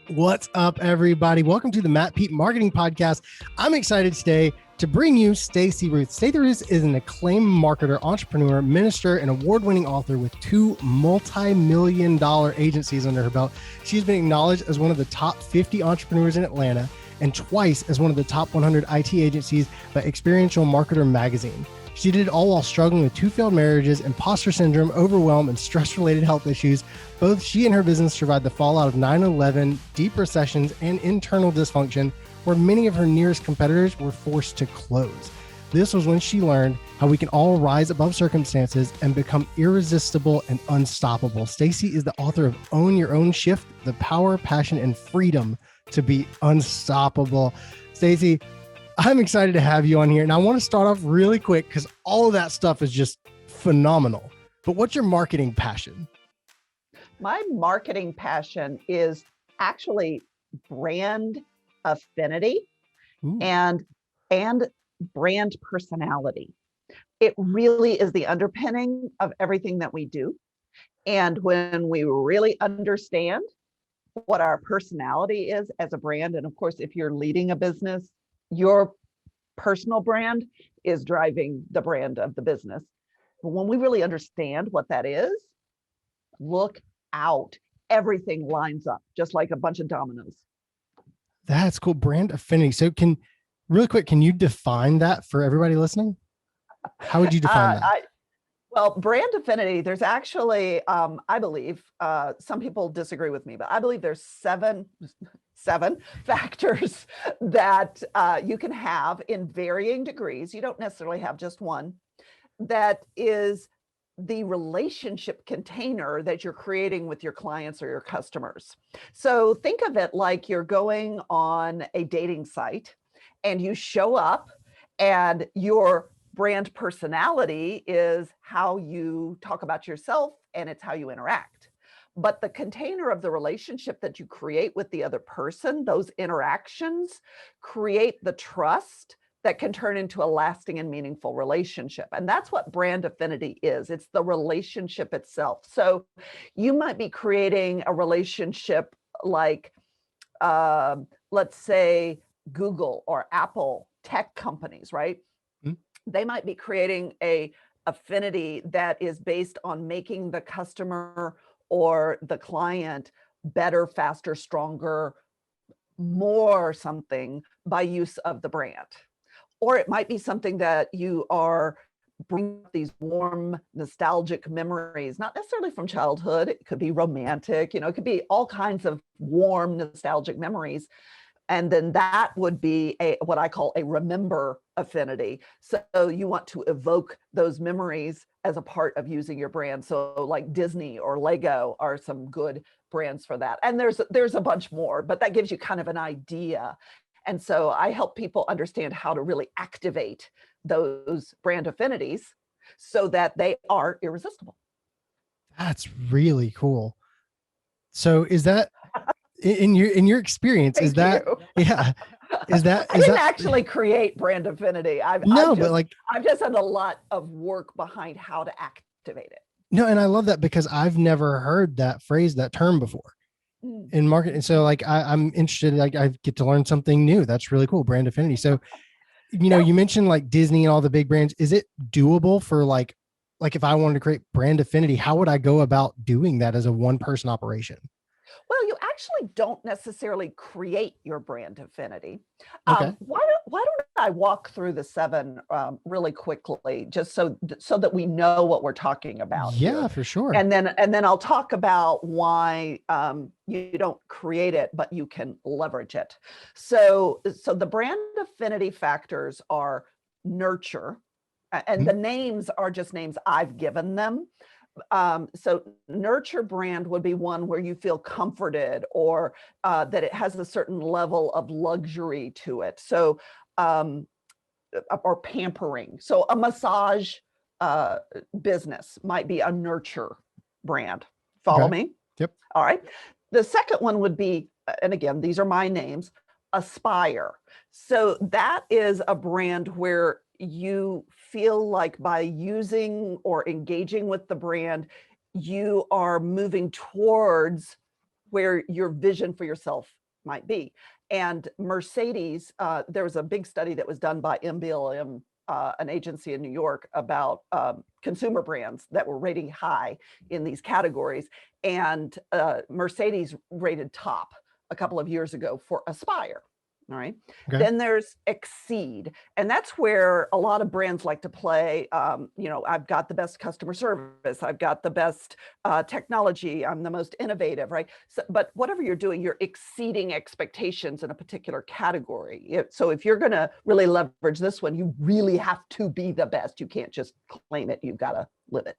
What's up, everybody? Welcome to the Matt Pete Marketing Podcast. I'm excited today to bring you Stacey Ruth. Stacey Ruth is an acclaimed marketer, entrepreneur, minister, and award-winning author with 2 multi-million-dollar agencies under her belt. She's been acknowledged as one of the top 50 entrepreneurs in Atlanta and twice as one of the top 100 IT agencies by Experiential Marketer Magazine. She did it all while struggling with 2 failed marriages, imposter syndrome, overwhelm, and stress-related health issues. Both she and her business survived the fallout of 9/11, deep recessions, and internal dysfunction, where many of her nearest competitors were forced to close. This was when she learned how we can all rise above circumstances and become irresistible and unstoppable. Stacey is the author of Own Your Own Shift, The Power, Passion, and Freedom to Be Unstoppable. Stacey, I'm excited to have you on here. And I want to start off really quick because all of that stuff is just phenomenal. But what's your marketing passion? My marketing passion is actually brand affinity and brand personality. It really is the underpinning of everything that we do. And when we really understand what our personality is as a brand, and of course, if you're leading a business, your personal brand is driving the brand of the business. But when we really understand what that is, look out. Everything lines up just like a bunch of dominoes. That's cool. Brand affinity. So can you define that for everybody listening? How would you define that? Well, brand affinity, there's actually, I believe, some people disagree with me, but I believe there's seven factors that you can have in varying degrees. You don't necessarily have just one. That is the relationship container that you're creating with your clients or your customers. So think of it like you're going on a dating site and you show up and your brand personality is how you talk about yourself and it's how you interact. But the container of the relationship that you create with the other person, those interactions create the trust that can turn into a lasting and meaningful relationship. And that's what brand affinity is. It's the relationship itself. So you might be creating a relationship like, let's say, Google or Apple tech companies, right? They might be creating a affinity that is based on making the customer or the client better, faster, stronger, more something by use of the brand. Or it might be something that you are bringing these warm, nostalgic memories, not necessarily from childhood. It could be romantic, it could be all kinds of warm, nostalgic memories. And then that would be what I call a remember affinity. So you want to evoke those memories as a part of using your brand. So like Disney or Lego are some good brands for that. And there's a bunch more, but that gives you kind of an idea. And so I help people understand how to really activate those brand affinities so that they are irresistible. That's really cool. So is that in your experience, Thank is that you. Yeah. Is that I didn't actually create brand affinity. I've just done a lot of work behind how to activate it. No, and I love that because I've never heard that phrase, that term before in marketing. So like I'm interested, like I get to learn something new. That's really cool. Brand affinity. So, you mentioned like Disney and all the big brands. Is it doable for like if I wanted to create brand affinity, how would I go about doing that as a one person operation? Well, you actually don't necessarily create your brand affinity. Okay. Why don't I walk through the 7 really quickly, just so that we know what we're talking about? Yeah, here. for sure. And then I'll talk about why you don't create it, but you can leverage it. So the brand affinity factors are nurture, and the names are just names I've given them. So nurture brand would be one where you feel comforted or that it has a certain level of luxury to it. So, or pampering. So a massage business might be a nurture brand. Follow me? Yep. All right. The second one would be, and again, these are my names, Aspire. So that is a brand where you feel like by using or engaging with the brand, you are moving towards where your vision for yourself might be. And Mercedes, there was a big study that was done by MBLM, an agency in New York, about consumer brands that were rating high in these categories. And Mercedes rated top a couple of years ago for Aspire. All right. Okay. Then there's Exceed. And that's where a lot of brands like to play. I've got the best customer service. I've got the best technology. I'm the most innovative, right? So, but whatever you're doing, you're exceeding expectations in a particular category. So if you're going to really leverage this one, you really have to be the best. You can't just claim it. You've got to live it.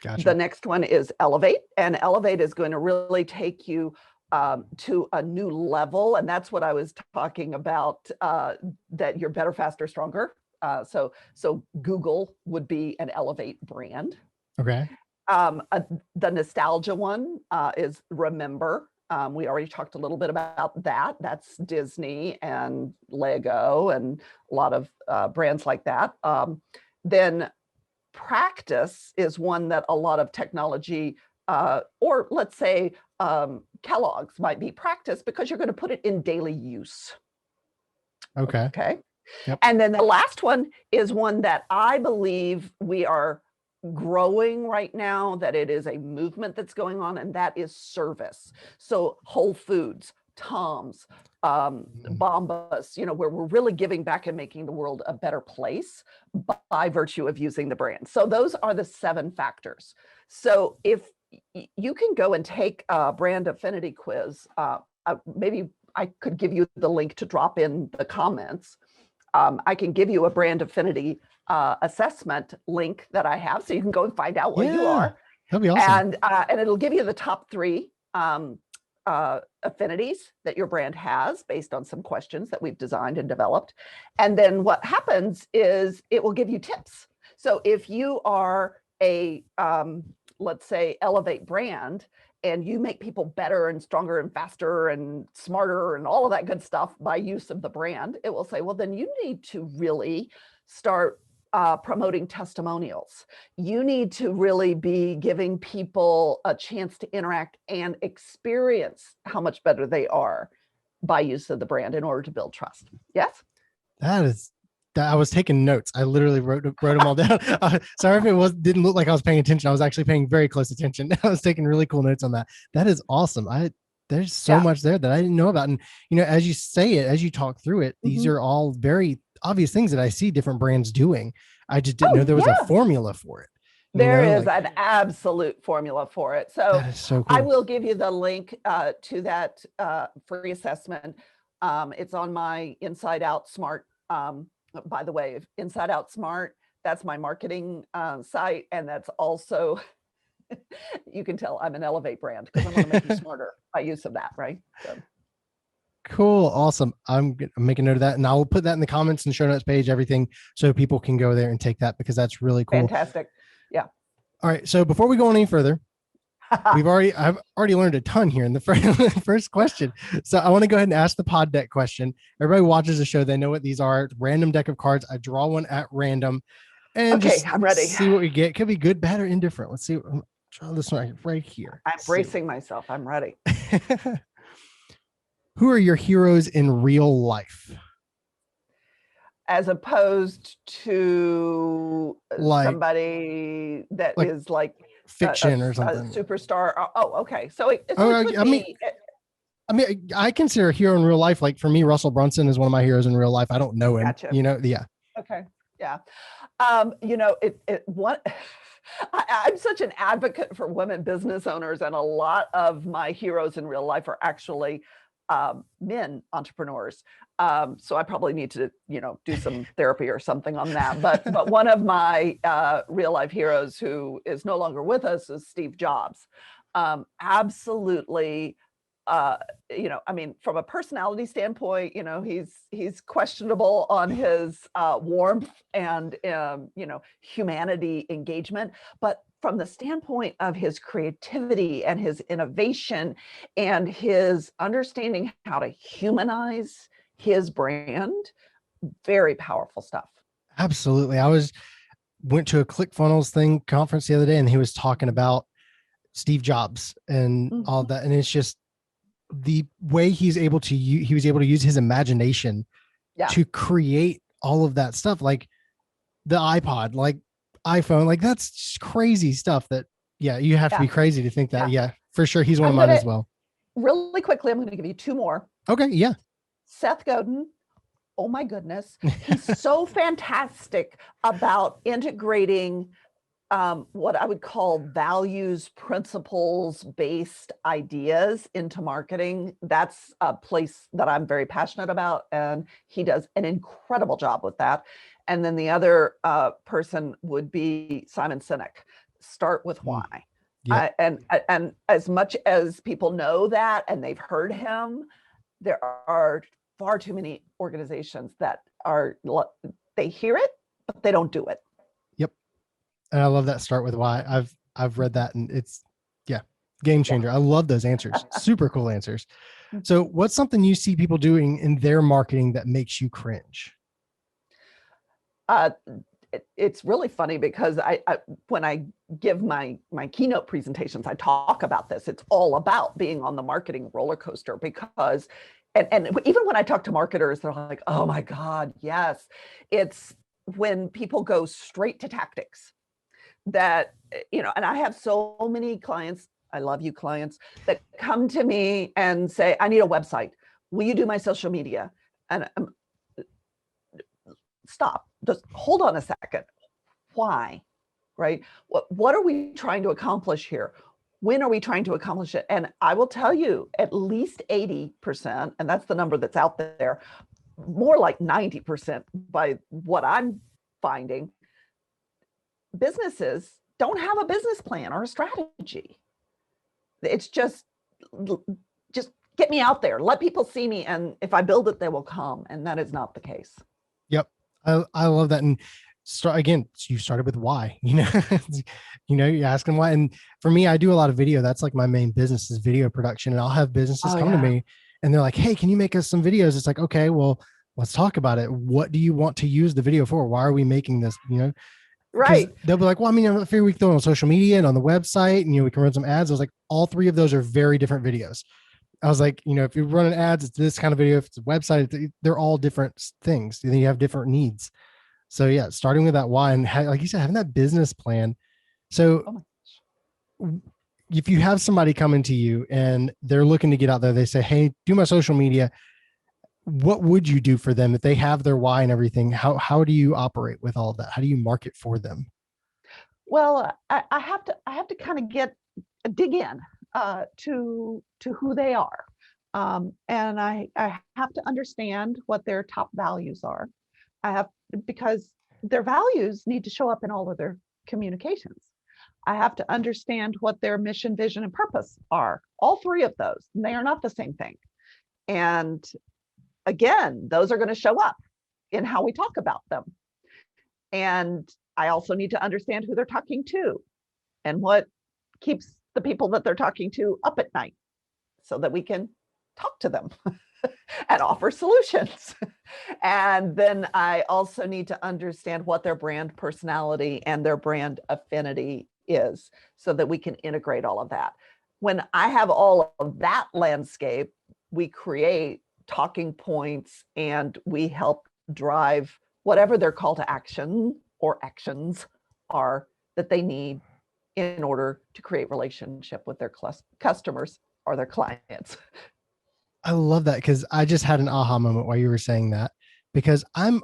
Gotcha. The next one is Elevate. And Elevate is going to really take you to a new level. And that's what I was talking about, that you're better, faster, stronger. So Google would be an Elevate brand. Okay. The nostalgia one is Remember. We already talked a little bit about that. That's Disney and Lego and a lot of brands like that. Then Practice is one that a lot of technology, or let's say Kellogg's might be Practice, because you're going to put it in daily use. Okay. Okay. Yep. And then the last one is one that I believe we are growing right now, that it is a movement that's going on, and that is service. So Whole Foods, Tom's, Bombas, where we're really giving back and making the world a better place by virtue of using the brand. So those are the 7 factors. So if you can go and take a Brand Affinity quiz, maybe I could give you the link to drop in the comments. I can give you a Brand Affinity assessment link that I have, so you can go and find out where you are. That'd be awesome. And it'll give you the top 3 affinities that your brand has based on some questions that we've designed and developed. And then what happens is it will give you tips. So if you are a, let's say, Elevate brand, and you make people better and stronger and faster and smarter and all of that good stuff by use of the brand, it will say, well, then you need to really start promoting testimonials. You need to really be giving people a chance to interact and experience how much better they are by use of the brand in order to build trust. Yes? I was taking notes. I literally wrote them all down. Sorry if it didn't look like I was paying attention. I was actually paying very close attention. I was taking really cool notes on that. That is awesome. There's so much there that I didn't know about. And, as you say it, as you talk through it, these are all very obvious things that I see different brands doing. I just didn't know there was a formula for it. There is an absolute formula for it. So, that is so cool. I will give you the link to that free assessment. It's on my Inside Out Smart. By the way, Inside Out Smart, that's my marketing site. And that's also, you can tell I'm an Elevate brand because I'm going to make you smarter by use of that, right? So. Cool. Awesome. I'm making note of that, and I will put that in the comments and show notes page, everything, so people can go there and take that, because that's really cool. Fantastic. Yeah. All right. So before we go any further, I've already learned a ton here in the first question. So I want to go ahead and ask the pod deck question. Everybody watches the show. They know what these are. Random deck of cards. I draw one at random, and I'm ready. See what we get. Could be good, bad, or indifferent. Let's see. Draw this one right here. I'm bracing myself. I'm ready. Who are your heroes in real life? As opposed to somebody that is like fiction or something. A superstar. Oh, okay. So I consider a hero in real life. Like for me, Russell Brunson is one of my heroes in real life. I don't know him. Gotcha. Yeah. Okay. Yeah. I'm such an advocate for women business owners, and a lot of my heroes in real life are actually men entrepreneurs. So I probably need to, do some therapy or something on that. But one of my real life heroes who is no longer with us is Steve Jobs. Absolutely. From a personality standpoint, he's questionable on his warmth and, humanity engagement, but from the standpoint of his creativity and his innovation and his understanding how to humanize his brand, very powerful stuff. Absolutely. Went to a ClickFunnels conference the other day, and he was talking about Steve Jobs and all that. And it's just, the way he was able to use his imagination Yeah. to create all of that stuff, like the iPod, like iPhone, like that's just crazy stuff that, yeah, you have to be crazy to think that. Yeah, for sure. He's one of mine as well. Really quickly, I'm going to give you two more. Okay. Yeah. Seth Godin. Oh my goodness. He's so fantastic about integrating what I would call values, principles based ideas into marketing. That's a place that I'm very passionate about. And he does an incredible job with that. And then the other person would be Simon Sinek. Start with why. Yep. And as much as people know that and they've heard him, there are far too many organizations that they hear it, but they don't do it. Yep. And I love that start with why. I've read that, and it's, yeah, game changer. I love those answers. Super cool answers. So what's something you see people doing in their marketing that makes you cringe? It's really funny because I when I give my keynote presentations, I talk about this. It's all about being on the marketing roller coaster because, and even when I talk to marketers, they're like, oh my God, yes. It's when people go straight to tactics that, and I have so many clients, I love you clients, that come to me and say, I need a website. Will you do my social media? And stop, just hold on a second. Why? Right? What are we trying to accomplish here? When are we trying to accomplish it? And I will tell you, at least 80%, and that's the number that's out there, more like 90% by what I'm finding, businesses don't have a business plan or a strategy. It's just get me out there, let people see me, and if I build it, they will come. And that is not the case. Yep. I love that. And again, you started with why, you ask them why. And for me, I do a lot of video. That's like my main business is video production. And I'll have businesses come to me and they're like, hey, can you make us some videos? It's like, okay, well, let's talk about it. What do you want to use the video for? Why are we making this? Right. They'll be like, well, I mean, I figure we can throw it on social media and on the website and, we can run some ads. I was like, all three of those are very different videos. I was like, if you're running ads, it's this kind of video. If it's a website, they're all different things. Then you have different needs. So yeah, starting with that why, and like you said, having that business plan. So if you have somebody coming to you and they're looking to get out there, they say, hey, do my social media. What would you do for them if they have their why and everything? How do you operate with all of that? How do you market for them? Well, I have to kind of dig in to who they are. And I have to understand what their top values are. Because their values need to show up in all of their communications. I have to understand what their mission, vision, and purpose are. All three of those, and they are not the same thing. And again, those are going to show up in how we talk about them. And I also need to understand who they're talking to and what keeps the people that they're talking to up at night so that we can talk to them and offer solutions. And then I also need to understand what their brand personality and their brand affinity is so that we can integrate all of that. When I have all of that landscape, we create talking points and we help drive whatever their call to action or actions are that they need in order to create relationship with their customers or their clients. I love that because I just had an aha moment while you were saying that, because I'm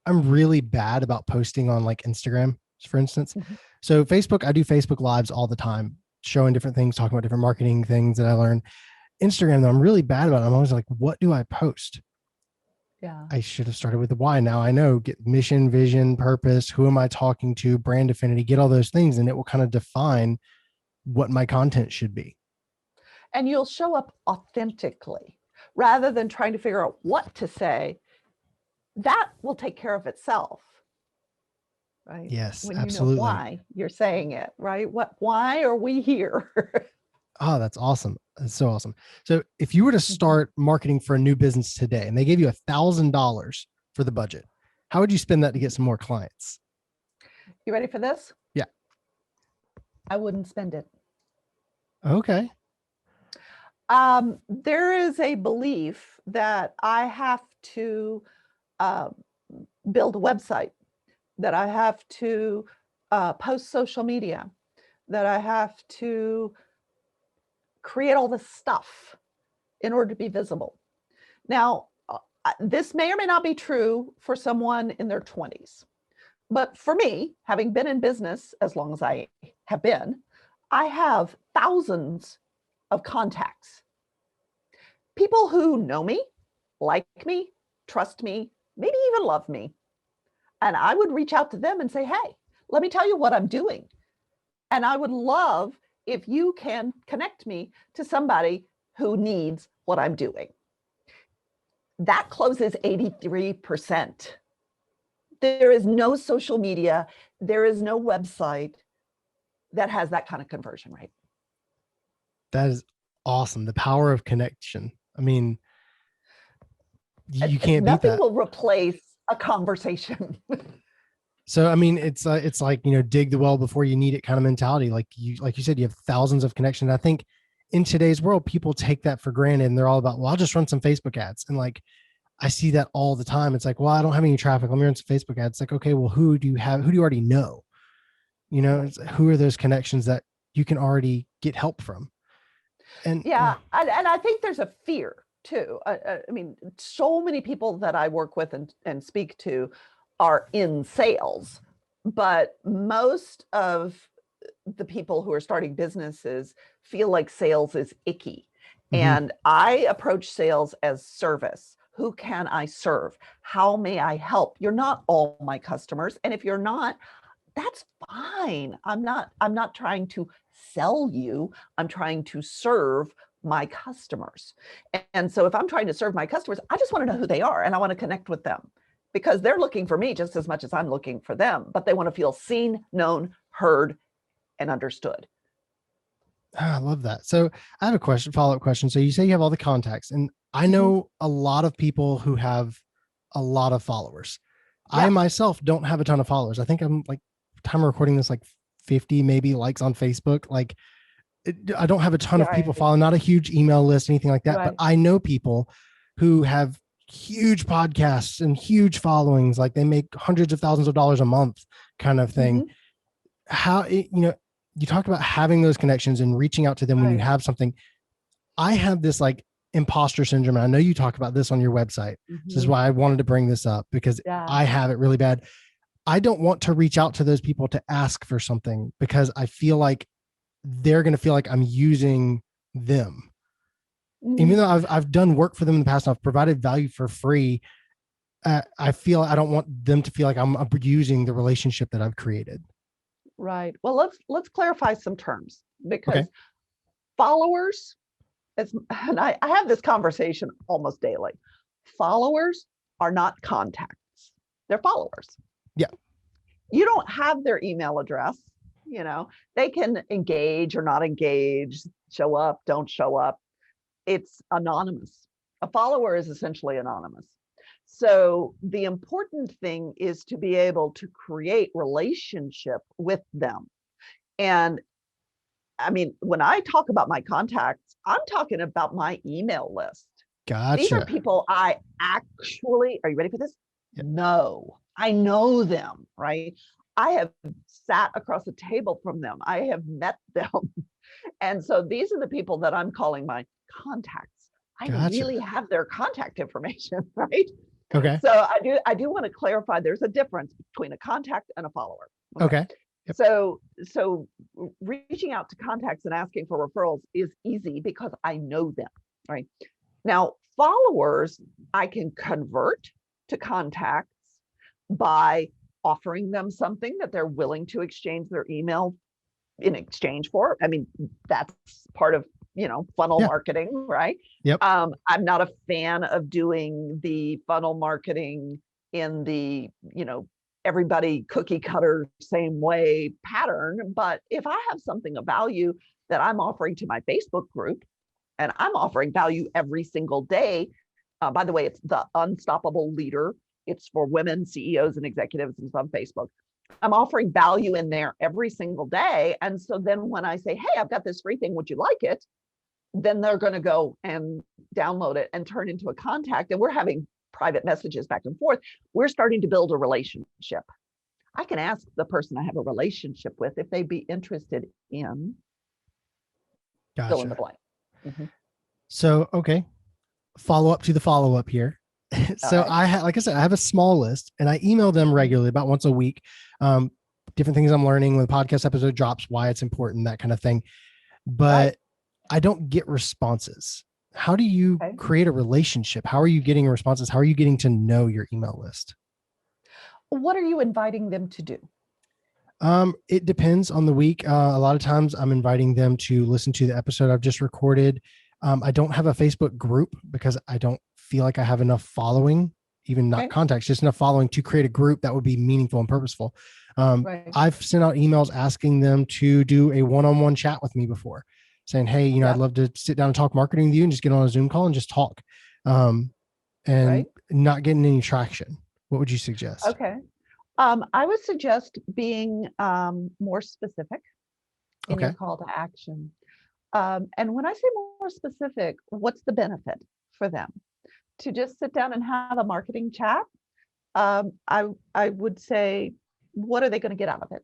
really bad about posting on like Instagram, for instance. Mm-hmm. So Facebook, I do Facebook Lives all the time, showing different things, talking about different marketing things that I learned. Instagram, though, I'm really bad about it. I'm always like, what do I post? Yeah. I should have started with the why. Now I know, get mission, vision, purpose, who am I talking to, brand affinity, get all those things, and it will kind of define what my content should be. And you'll show up authentically rather than trying to figure out what to say. That will take care of itself. Right? Yes, when absolutely. You know why you're saying it, right? Why are we here? Oh, that's awesome. That's so awesome. So if you were to start marketing for a new business today and they gave you $1,000 for the budget, how would you spend that to get some more clients? You ready for this? Yeah. I wouldn't spend it. Okay. There is a belief that I have to uh, build a website, that I have to post social media, that I have to create all this stuff in order to be visible. Now, this may or may not be true for someone in their 20s. But for me, having been in business as long as I have been, I have thousands of contacts. People who know me, like me, trust me, maybe even love me. And I would reach out to them and say, hey, let me tell you what I'm doing. And I would love if you can connect me to somebody who needs what I'm doing. That closes 83%. There is no social media, there is no website that has that kind of conversion rate. That is awesome. The power of connection. I mean, you can't beat Nothing that. will replace a conversation. So, I mean, it's like, dig the well before you need it kind of mentality. Like you said, you have thousands of connections. I think in today's world, people take that for granted and they're all about, well, I'll just run some Facebook ads. And like, I see that all the time. It's like, well, I don't have any traffic. Let me run some Facebook ads. It's like, okay, well, who do you already know? Who are those connections that you can already get help from? And yeah, and I think there's a fear too. I mean, so many people that I work with and speak to are in sales, but most of the people who are starting businesses feel like sales is icky. And I approach sales as service. Who can I serve? How may I help? You're not all my customers. And if you're not, that's fine. I'm not trying to sell you. I'm trying to serve my customers. And so if I'm trying to serve my customers, I just want to know who they are and I want to connect with them because they're looking for me just as much as I'm looking for them, but they want to feel seen, known, heard, and understood. I love that. So I have a follow-up question. So you say you have all the contacts, and I know a lot of people who have a lot of followers. Yeah. I myself don't have a ton of followers. I think I'm like, time of recording this, like 50 maybe likes on Facebook. Like I don't have a ton of people following, not a huge email list, anything like that. Right. But I know people who have huge podcasts and huge followings, like they make hundreds of thousands of dollars a month kind of thing. How, you talk about having those connections and reaching out to them when you have something. I have this like imposter syndrome. And I know you talk about this on your website. This is why I wanted to bring this up because I have it really bad. I don't want to reach out to those people to ask for something because I feel like they're going to feel like I'm using them. Even though I've done work for them in the past, and I've provided value for free. I feel I don't want them to feel like I'm abusing the relationship that I've created. Right. Well, let's clarify some terms because followers, and I have this conversation almost daily. Followers are not contacts. They're followers. Yeah. You don't have their email address. They can engage or not engage, show up, don't show up. It's anonymous. A follower is essentially anonymous. So the important thing is to be able to create relationship with them. And I mean, when I talk about my contacts, I'm talking about my email list. Gotcha. These are people I actually, are you ready for this? Yep. No, I know them, right? I have sat across the table from them. I have met them. And so these are the people that I'm calling my contacts. I really have their contact information, right? Okay. So I do want to clarify there's a difference between a contact and a follower. Okay. Yep. So reaching out to contacts and asking for referrals is easy because I know them, right? Now, followers, I can convert to contacts by offering them something that they're willing to exchange their email in exchange for. I mean, that's part of, funnel marketing, right? Yep. I'm not a fan of doing the funnel marketing in the, everybody cookie cutter same way pattern. But if I have something of value that I'm offering to my Facebook group, and I'm offering value every single day, by the way, it's the Unstoppable Leader. It's for women CEOs and executives, and it's on Facebook. I'm offering value in there every single day. And so then when I say, hey, I've got this free thing, would you like it? then they're going to go and download it and turn into a contact. And we're having private messages back and forth. We're starting to build a relationship. I can ask the person I have a relationship with if they'd be interested in fill in the blank. So, okay. Follow up to the follow up here. So right. Like I said, I have a small list and I email them regularly about once a week. Different things I'm learning when the podcast episode drops, why it's important, that kind of thing. But I don't get responses. How do you create a relationship? How are you getting responses? How are you getting to know your email list? What are you inviting them to do? It depends on the week. A lot of times I'm inviting them to listen to the episode I've just recorded. I don't have a Facebook group because I don't feel like I have enough following, even not contacts, just enough following to create a group that would be meaningful and purposeful. I've sent out emails asking them to do a one-on-one chat with me before, saying, hey, I'd love to sit down and talk marketing with you and just get on a Zoom call and just talk, and not getting any traction. What would you suggest? Okay. I would suggest being more specific in your call to action. And when I say more specific, what's the benefit for them? To just sit down and have a marketing chat, I would say, what are they going to get out of it?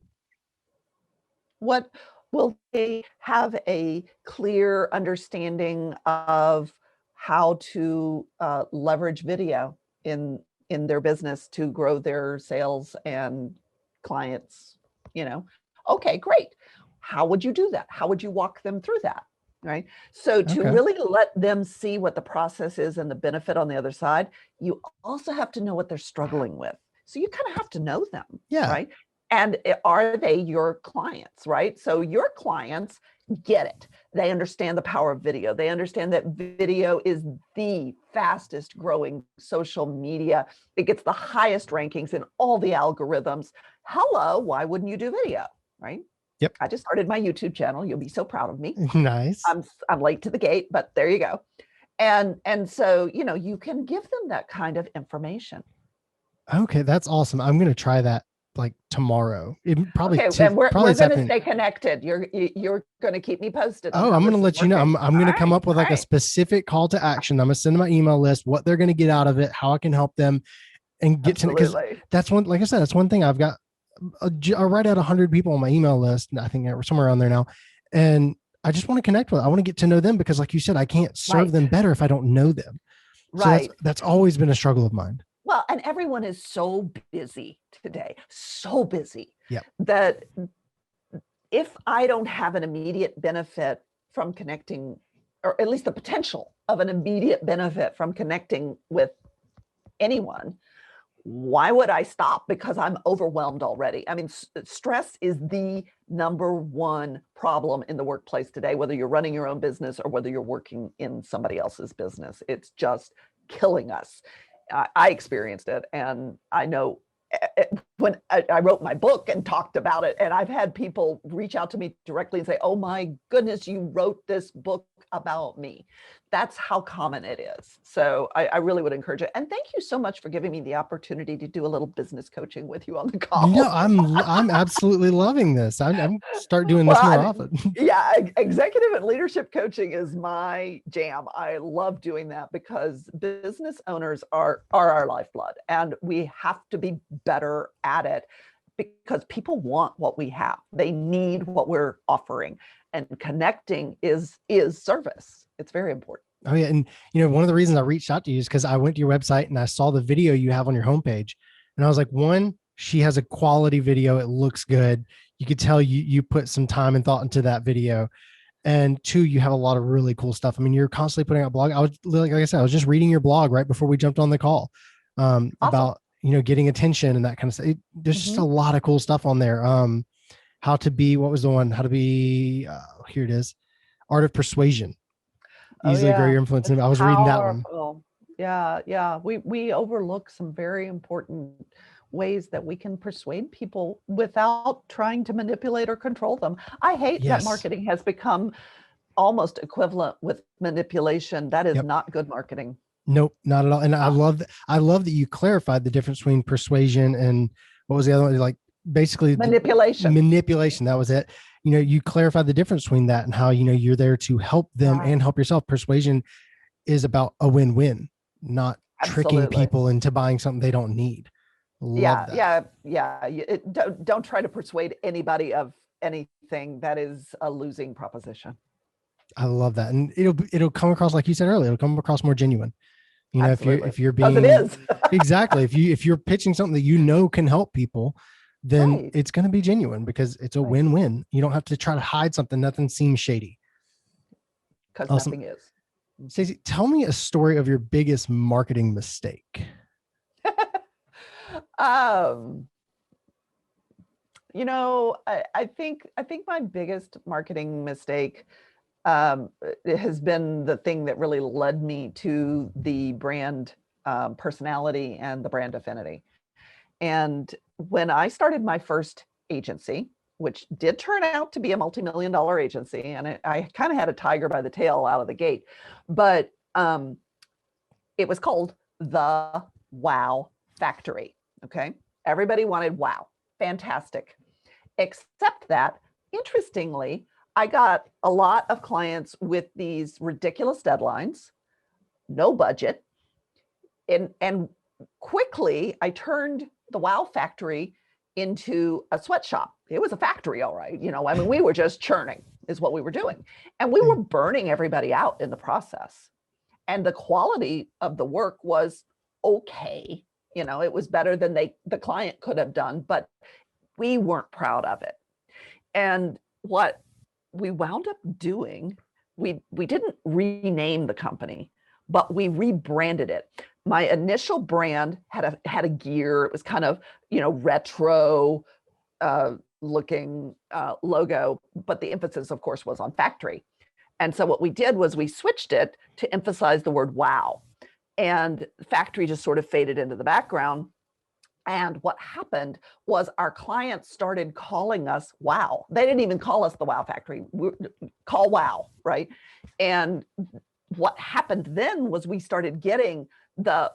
What will they have a clear understanding of how to leverage video in their business to grow their sales and clients? Okay, great. How would you do that? How would you walk them through that? Right. So to really let them see what the process is and the benefit on the other side, you also have to know what they're struggling with. So you kind of have to know them. Yeah. Right. And are they your clients? Right. So your clients get it. They understand the power of video. They understand that video is the fastest growing social media. It gets the highest rankings in all the algorithms. Hello. Why wouldn't you do video? Right. Yep. I just started my YouTube channel. You'll be so proud of me. Nice. I'm late to the gate, but there you go. And so, you can give them that kind of information. Okay. That's awesome. I'm going to try that like tomorrow. And we're going to stay connected. You're going to keep me posted. Oh, I'm going to let you know. I'm going to come up with like a specific call to action. I'm going to send them my email list, what they're going to get out of it, how I can help them and get to, because that's one, like I said, that's one thing I've got. I write out 100 people on my email list. I think we're somewhere around there now. And I just want to connect with them. I want to get to know them because like you said, I can't serve them better if I don't know them. So that's always been a struggle of mine. Well, and everyone is so busy today, so busy that if I don't have an immediate benefit from connecting, or at least the potential of an immediate benefit from connecting with anyone, why would I stop? Because I'm overwhelmed already. I mean, stress is the number one problem in the workplace today, whether you're running your own business or whether you're working in somebody else's business. It's just killing us. I experienced it, and I know when I wrote my book and talked about it, and I've had people reach out to me directly and say, oh my goodness, you wrote this book about me. That's how common it is. So I really would encourage it. And thank you so much for giving me the opportunity to do a little business coaching with you on the call. No, I'm absolutely loving this. I'm start doing this more often. Yeah, executive and leadership coaching is my jam. I love doing that because business owners are our lifeblood, and we have to be better at it because people want what we have. They need what we're offering, and connecting is service. It's very important. Oh yeah. And one of the reasons I reached out to you is because I went to your website and I saw the video you have on your homepage. And I was like, one, she has a quality video. It looks good. You could tell you put some time and thought into that video. And two, you have a lot of really cool stuff. I mean, you're constantly putting out blog. I was like I said, I was just reading your blog right before we jumped on the call awesome. About, getting attention and that kind of stuff. There's just a lot of cool stuff on there. How to be, what was the one? How to be, here it is. Art of Persuasion. Easily grow your influence. I was reading that one. Yeah. We overlook some very important ways that we can persuade people without trying to manipulate or control them. I hate that marketing has become almost equivalent with manipulation. That is not good marketing. Nope, not at all. And I love that you clarified the difference between persuasion and what was the other one? Like basically manipulation. That was it. You clarify the difference between that and how, you're there to help them and help yourself. Persuasion is about a win-win, not tricking people into buying something they don't need. Love that. Don't try to persuade anybody of anything. That is a losing proposition. I love that. And it'll come across, like you said earlier, it'll come across more genuine. If you're being, it is. Exactly. If you're pitching something that can help people, then it's going to be genuine because it's a win-win. You don't have to try to hide something. Nothing seems shady. Because nothing is. Stacey, tell me a story of your biggest marketing mistake. I think my biggest marketing mistake it has been the thing that really led me to the brand personality and the brand affinity. And when I started my first agency, which did turn out to be a multi-million-dollar agency, and I kind of had a tiger by the tail out of the gate, but it was called the Wow Factory. Okay. Everybody wanted wow. Fantastic. Except that, interestingly, I got a lot of clients with these ridiculous deadlines, no budget. And quickly I turned the Wow Factory into a sweatshop. It was a factory, all right. We were just churning is what we were doing. And we were burning everybody out in the process. And the quality of the work was okay. It was better than the client could have done, but we weren't proud of it. And what we wound up doing, we didn't rename the company, but we rebranded it. My initial brand had a gear. It was kind of, retro looking logo, but the emphasis, of course, was on factory. And so what we did was we switched it to emphasize the word wow. And factory just sort of faded into the background. And what happened was our clients started calling us wow. They didn't even call us the Wow Factory. Call wow, right? And what happened then was we started getting the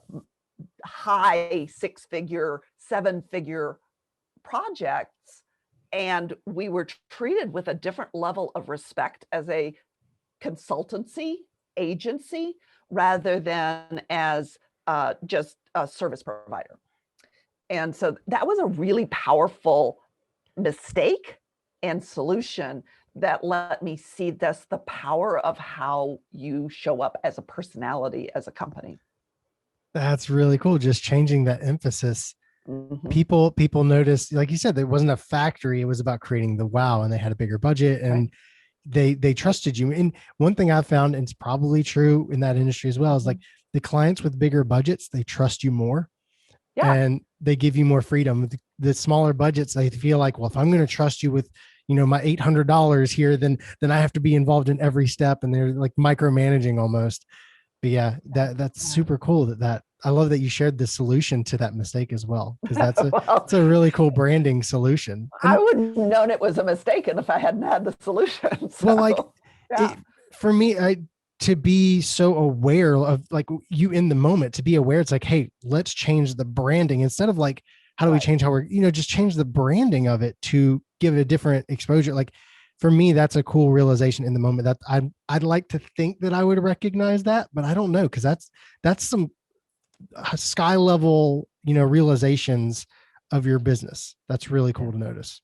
high 6-figure, 7-figure projects, and we were treated with a different level of respect as a consultancy agency rather than as just a service provider. And so that was a really powerful mistake and solution that let me see the power of how you show up as a personality, as a company. That's really cool. Just changing that emphasis. Mm-hmm. People noticed, like you said, it wasn't a factory. It was about creating the wow, and they had a bigger budget and they trusted you. And one thing I've found, and it's probably true in that industry as well, is like the clients with bigger budgets, they trust you more. Yeah. And they give you more freedom. The smaller budgets, they feel like, well, if I'm going to trust you with, my $800 here, then I have to be involved in every step. And they're like micromanaging almost. But yeah, that's super cool that I love that you shared the solution to that mistake as well, because that's a really cool branding solution. And I wouldn't have known it was a mistake if I hadn't had the solution. So, for me, to be so aware of like you in the moment, to be aware, it's like, hey, let's change the branding instead of like, how do we change how we're, just change the branding of it to give it a different exposure. Like for me, that's a cool realization in the moment that I'd like to think that I would recognize that, but I don't know. Cause that's some sky level, realizations of your business. That's really cool to notice.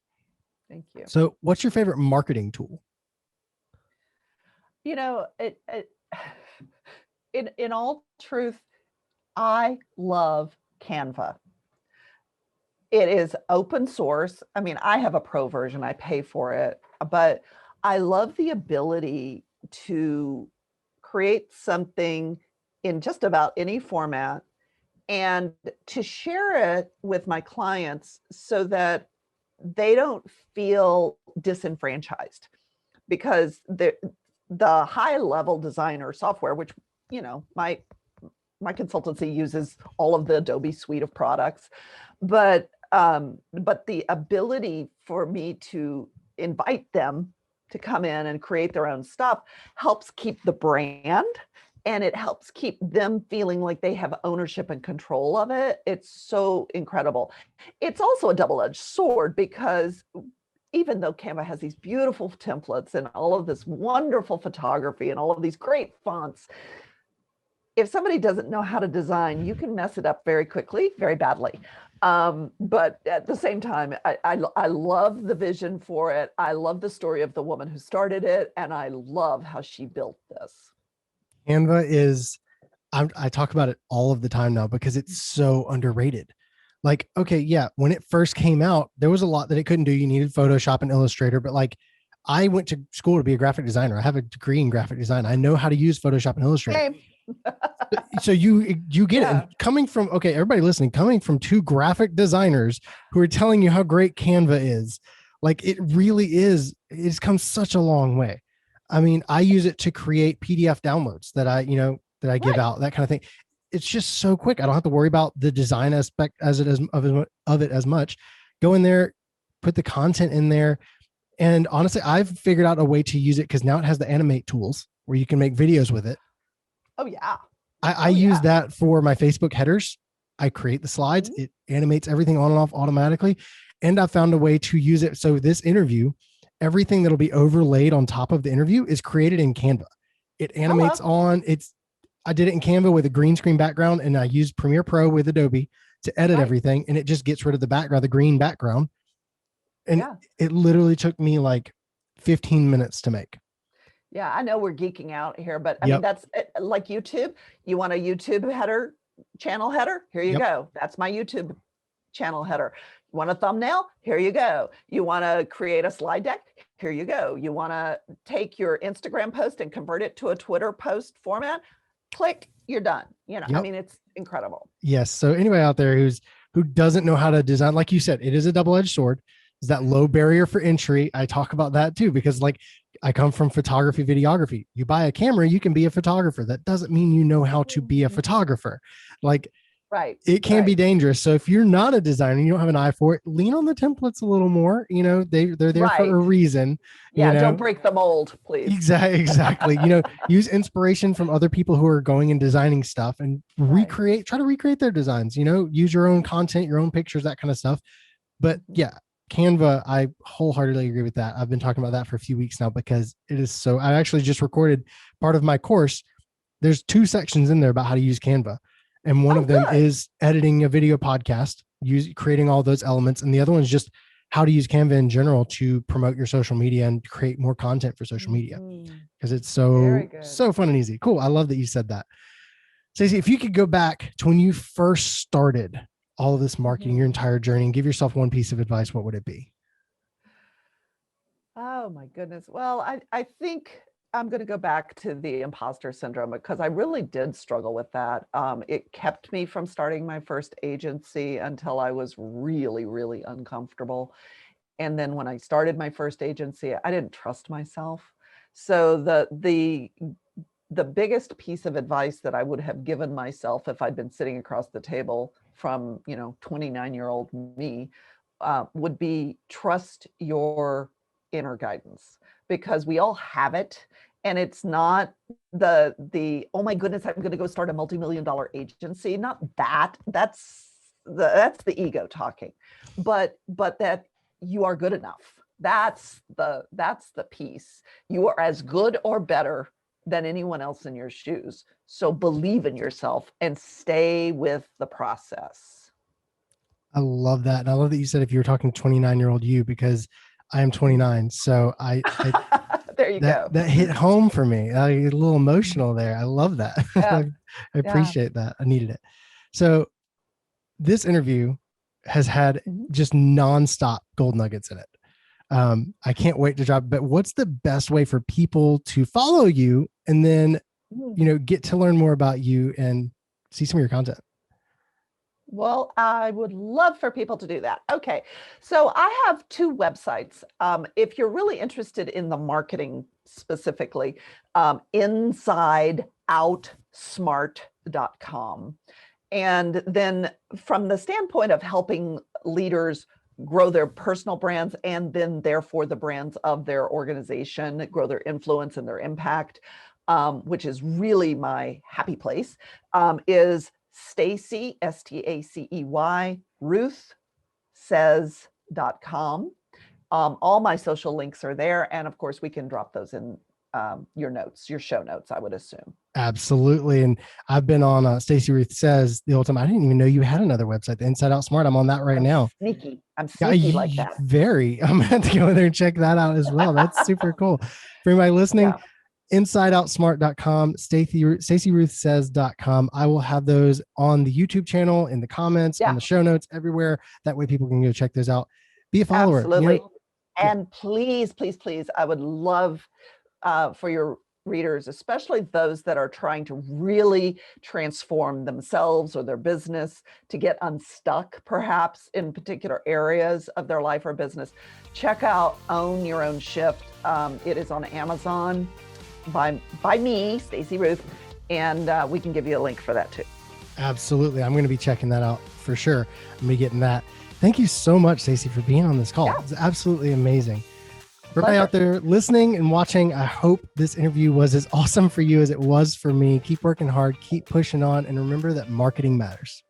Thank you. So what's your favorite marketing tool? In all truth, I love Canva. It is open source. I mean, I have a pro version, I pay for it, but I love the ability to create something in just about any format and to share it with my clients so that they don't feel disenfranchised, because the high level designer software, which, my consultancy uses all of the Adobe suite of products, but the ability for me to invite them to come in and create their own stuff helps keep the brand and it helps keep them feeling like they have ownership and control of it. It's so incredible. It's also a double-edged sword, because even though Canva has these beautiful templates and all of this wonderful photography and all of these great fonts, if somebody doesn't know how to design, you can mess it up very quickly, very badly. But at the same time, I love the vision for it. I love the story of the woman who started it, and I love how she built this. Canva is, I talk about it all of the time now because it's so underrated. Like, okay, yeah, when it first came out, there was a lot that it couldn't do. You needed Photoshop and Illustrator, but like, I went to school to be a graphic designer. I have a degree in graphic design. I know how to use Photoshop and Illustrator. Same. So you get it. And coming from, okay, everybody listening, coming from two graphic designers who are telling you how great Canva is, like, it really is, it's come such a long way. I mean, I use it to create PDF downloads that I give out, that kind of thing. It's just so quick. I don't have to worry about the design aspect of it as much. Go in there, put the content in there. And honestly, I've figured out a way to use it because now it has the animate tools where you can make videos with it. Oh yeah. I use that for my Facebook headers. I create the slides. It animates everything on and off automatically. And I found a way to use it. So this interview, everything that'll be overlaid on top of the interview is created in Canva. It animates I did it in Canva with a green screen background, and I used Premiere Pro with Adobe to edit everything. And it just gets rid of the background, the green background. And it literally took me like 15 minutes to make. Yeah, I know we're geeking out here, but I mean, that's like YouTube. You want a YouTube header, channel header? Here you go. That's my YouTube channel header. You want a thumbnail? Here you go. You want to create a slide deck? Here you go. You want to take your Instagram post and convert it to a Twitter post format? Click, you're done. You know, I mean, it's incredible. Yes. So anybody out there who doesn't know how to design, like you said, it is a double-edged sword. Is that low barrier for entry. I talk about that too, because like I come from photography, videography. You buy a camera, you can be a photographer. That doesn't mean you know how to be a photographer. Like, it can be dangerous. So if you're not a designer, you don't have an eye for it, lean on the templates a little more. You know, they're there for a reason. Yeah, you know? Don't break the mold, please. Exactly. You know, use inspiration from other people who are going and designing stuff and try to recreate their designs, you know, use your own content, your own pictures, that kind of stuff. But yeah, Canva, I wholeheartedly agree with that. I've been talking about that for a few weeks now because it is so, I actually just recorded part of my course. There's 2 sections in there about how to use Canva. And one of them is editing a video podcast, creating all those elements. And the other one is just how to use Canva in general to promote your social media and create more content for social media. Because it's so fun and easy. Cool. I love that you said that. Stacey, if you could go back to when you first started all of this marketing, your entire journey, and give yourself one piece of advice, what would it be? Oh my goodness. Well, I think I'm going to go back to the imposter syndrome, because I really did struggle with that. It kept me from starting my first agency until I was really, really uncomfortable. And then when I started my first agency, I didn't trust myself. So the biggest piece of advice that I would have given myself if I'd been sitting across the table from, 29-year-old me, would be trust your inner guidance, because we all have it. And it's not the oh my goodness, I'm going to go start a multi-million-dollar agency. Not that. That's the ego talking, but that you are good enough. That's the piece. You are as good or better than anyone else in your shoes. So believe in yourself and stay with the process. I love that. And I love that you said if you were talking 29-year-old you, because I am 29. So I there you go. That hit home for me. I get a little emotional there. I love that. I appreciate that. I needed it. So this interview has had just nonstop gold nuggets in it. I can't wait to drop, but what's the best way for people to follow you and then, get to learn more about you and see some of your content? Well, I would love for people to do that. Okay. So I have 2 websites. If you're really interested in the marketing specifically, insideoutsmart.com. And then from the standpoint of helping leaders grow their personal brands and then therefore the brands of their organization, grow their influence and their impact, which is really my happy place, is Stacey, Stacey, Ruth says.com. All my social links are there. And of course, we can drop those in your show notes, I would assume. Absolutely. And I've been on Stacey Ruth Says the whole time. I didn't even know you had another website, the Inside Out Smart. I'm on that right now. Sneaky. I'm sneaky like that. Very. I'm going to have to go in there and check that out as well. That's super cool. For anybody listening, InsideOutSmart.com, StaceyRuthSays.com. I will have those on the YouTube channel, in the comments, on the show notes, everywhere. That way people can go check those out. Be a follower. Absolutely. And please, please, please, I would love for your readers, especially those that are trying to really transform themselves or their business, to get unstuck perhaps in particular areas of their life or business, check out Own Your Own Shift. It is on Amazon by me, Stacey Ruth, and we can give you a link for that too. Absolutely. I'm going to be checking that out for sure. I'm going to be getting that. Thank you so much, Stacey, for being on this call. Yeah. It's absolutely amazing. Everybody out there listening and watching, I hope this interview was as awesome for you as it was for me. Keep working hard, keep pushing on, and remember that marketing matters.